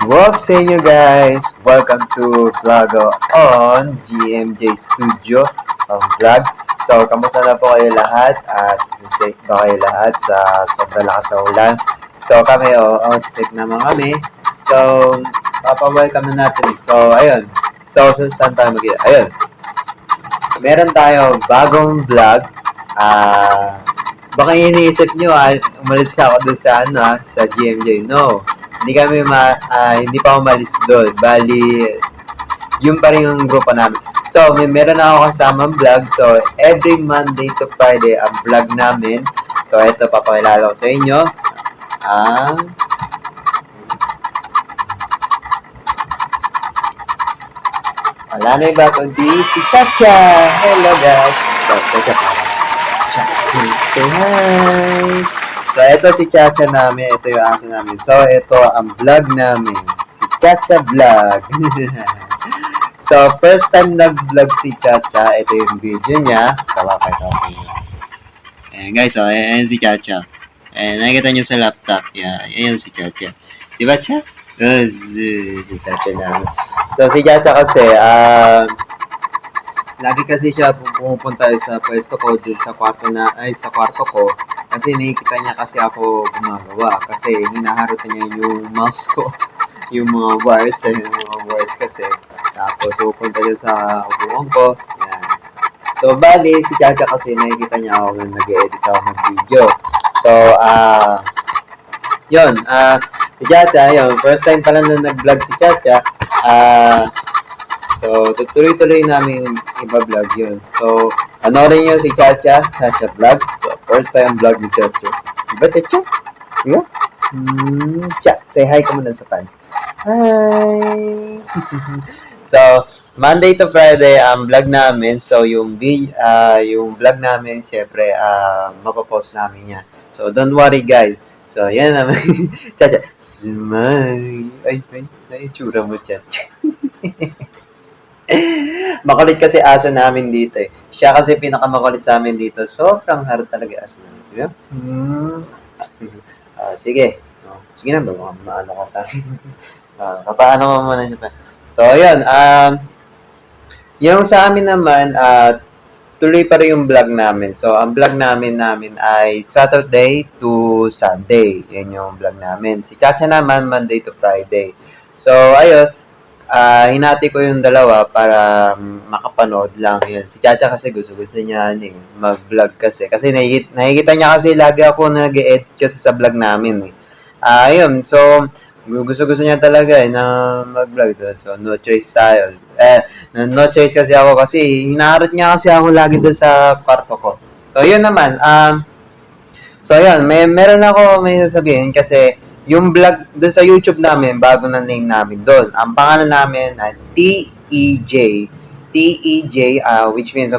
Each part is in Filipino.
What's sa inyo guys? Welcome to Vlogo on GMJ Studio ang vlog. So, kamusta na po kayo lahat? At safe ba kayo lahat sa sobrang lakas ng ulan? So, kami, safe naman kami. So, papa-welcome na natin. So, ayun. So, saan tayo ayun. Meron tayo bagong vlog. Baka iniisip nyo, umalis na ako doon sa, sa GMJ. No. Hindi pa umalis doon. Bali, yun pa rin yung grupo namin. So, meron na ako kasamang vlog. So, every Monday to Friday, ang vlog namin. So, ito, papakilala ko sa inyo. Wala na iba kundi si Chacha. Hello, guys. So, Chacha. Say hi. So, ito si Chacha namin. Ito yung aso namin. So, ito ang vlog namin. Si Chacha Vlog. So, first time nag-vlog si Chacha. Ito yung video niya. Pakita ko sa inyo. Ayan guys, ayan si Chacha. Ayan, nakikita nyo sa laptop. Ayan si Chacha. Diba, Cha? Si Chacha namin. So, si Chacha kasi, lagi kasi siya pumupunta sa pwesto ko dun sa kwarto ko kasi nakikita niya kasi ako gumagawa kasi hinaharutan niya yung mouse ko yung mga wires kasi tapos pupunta siya sa upuan ko yan. So bali si Chacha kasi nakikita niya ako na nag-edit ako ng video so yun si Chacha yun first time pala na nag-vlog si Chacha so, tuloy-tuloy namin iba-vlog yun. So, rin nyo si Chacha Vlog. So, first time vlog ni Chacha. Diba, Chacha? Diba? Cha, say hi ka muna sa fans. Hi! So, Monday to Friday ang vlog namin. So, yung vlog namin, syempre, mapapost namin yan. So, don't worry, guys. So, yan naman. Chacha, smile. Ay, tsura mo, Chacha. Makulit kasi aso namin dito eh. Siya kasi pinakamakulit sa amin dito. Sobrang harot talaga aso namin. Diba? Sige. Sige na, maano ka sa akin. Papaano mo muna siya pa. So, ayun. Yung sa amin naman, tuloy pa rin yung vlog namin. So, ang vlog namin ay Saturday to Sunday. Yan yung vlog namin. Si Chacha naman, Monday to Friday. So, ayun. Hinati ko yung dalawa para makapanood lang yan. Si Chacha kasi gusto niya mag-vlog kasi. Kasi nakikita niya kasi lagi ako nag-edit kasi sa vlog namin eh. Ayun, so gusto niya talaga na mag-vlog doon. So no choice tayo. No choice kasi ako kasi hinaharot niya kasi ako lagi doon sa kwarto ko. So yun naman, so yun, meron ako may sasabihin kasi yung vlog doon sa YouTube namin, bago na name namin doon. Ang pangalan namin ay TEJ. TEJ, which means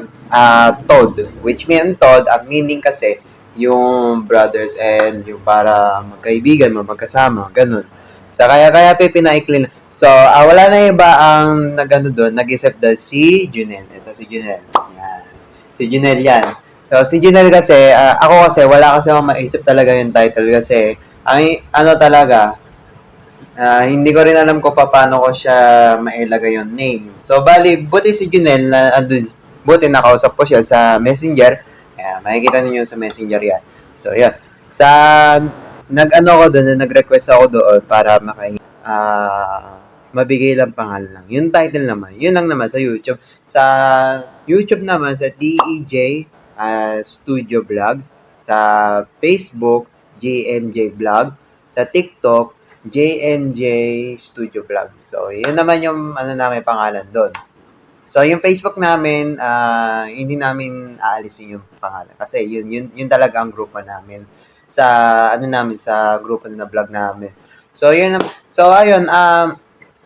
Todd. Which means Todd, ang meaning kasi, yung brothers and yung para magkaibigan, magkasama, ganun. So, kaya pinaikli na. So, wala na iba ang nag-isip doon, si Junel. Ito si Junel. Yan. Si Junel yan. So, si Junel kasi, ako kasi, wala kasi akong maisip talaga yung title kasi, talaga, hindi ko rin alam kung paano ko siya mailagay yung name. So, bali, buti si Junel na buti nakausap ko siya sa Messenger. Makikita niyo sa Messenger yan. So, yan. Sa, nag-request ako doon para mabigay lang pangalan lang. Yung title naman, yun lang naman sa YouTube. Sa YouTube naman, sa DEJ Studio Vlog. Sa Facebook, JMJ Vlog. Sa TikTok, JMJ Studio Vlog. So, yun naman yung namin pangalan doon. So, yung Facebook namin, hindi namin aalisin yung pangalan. Kasi yun talaga ang grupo namin. Sa, sa grupo na vlog namin. So, yun. So, ayun,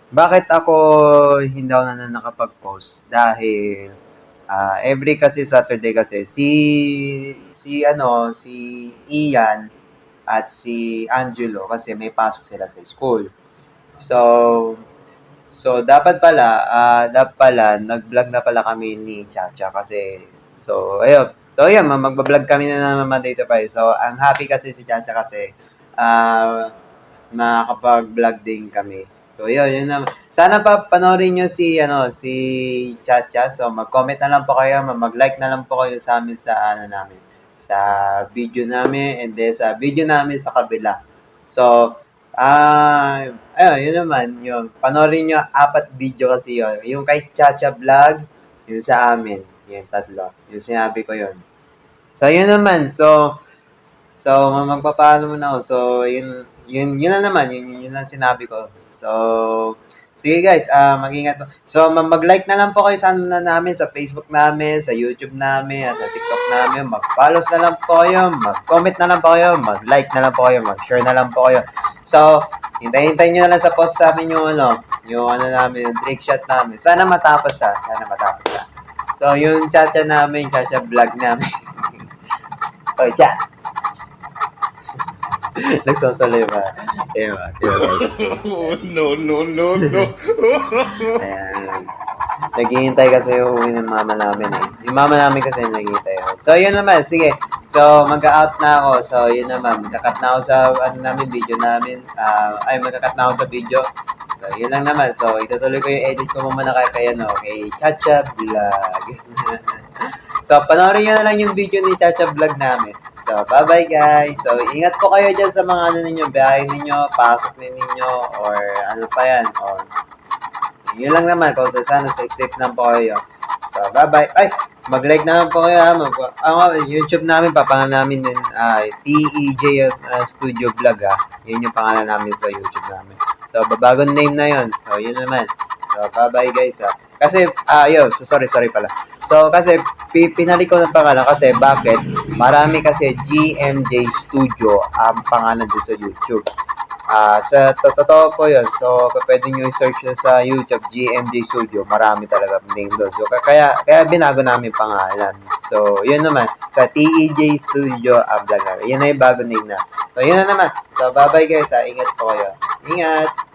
bakit ako hindi ako na nakapag-post? Dahil, every kasi Saturday kasi, si Ian, at si Angelo kasi may pasok sila sa school. So dapat pala nag-vlog na pala kami ni Chacha kasi ayun. So ayun, magba-vlog kami na naman dito pa. So I'm happy kasi si Chacha kasi makakapag-vlog din kami. So, yun naman. Sana pa panoorin nyo si Chacha. So, mag-comment na lang po kayo, mag-like na lang po kayo sa amin sa namin, sa video namin, and then sa video namin sa kabila. So, ayun, yun naman, yun. Panoorin nyo, 4 video kasi yun. Yung kay Chacha Vlog, yung sa amin, yung 3. Yung sinabi ko yun. So, yun naman. So, magpapaalam muna ako. So, yun na naman. Yun lang sinabi ko. So, sige guys, mag-ingat po. So, mag-like na lang po kayo sa namin, sa Facebook namin, sa YouTube namin, sa TikTok namin. Mag-follow na lang po kayo, mag-comment na lang po kayo, mag-like na lang po kayo, mag-share na lang po kayo. So, hintayin nyo na lang sa post namin yung namin, yung trick shot namin. Sana matapos sana matapos So, yung Chacha namin, Chacha vlog namin. Oh, chat. Nagsasaloy ba? Ayun ba? No, no, no, no. Ayan. Naghihintay kasi yung uwi ng mama namin eh. Yung mama namin kasi naghihintay. So, yun naman. Sige. So, mag-out na ako. So, yun naman. Magka-cut na ako sa video namin. Magka-cut na ako sa video. So, yun lang naman. So, itutuloy ko yung edit ko muna kay Chacha Vlog. So, panoorin nyo na lang yung video ni Chacha Vlog namin. So, bye-bye guys. So, ingat po kayo dyan sa mga ninyo, biyahe ninyo, pasok ninyo, or ano pa yan. Or, yun lang naman. Kung sana safe lang po kayo. So, bye-bye. Ay, mag-like na lang po kayo ha. YouTube namin, papangalan namin din, TEJ Studio Vlog ha. Yun yung pangalan namin sa YouTube namin. So, babagong name na yun. So, yun naman. So, bye-bye guys ha. Kasi, sorry pala. So, kasi, pinali ko ng pangalan kasi, bakit? Marami kasi GMJ Studio ang pangalan doon sa YouTube. Sa totoo po yun. So, pwede nyo i-search na sa YouTube, GMJ Studio. Marami talaga name doon. So, kaya binago namin pangalan. So, yun naman. Sa TEJ Studio, vlog namin. Yun na yung bago name na. So, yun na naman. So, bye-bye guys. Ingat po kayo. Ingat!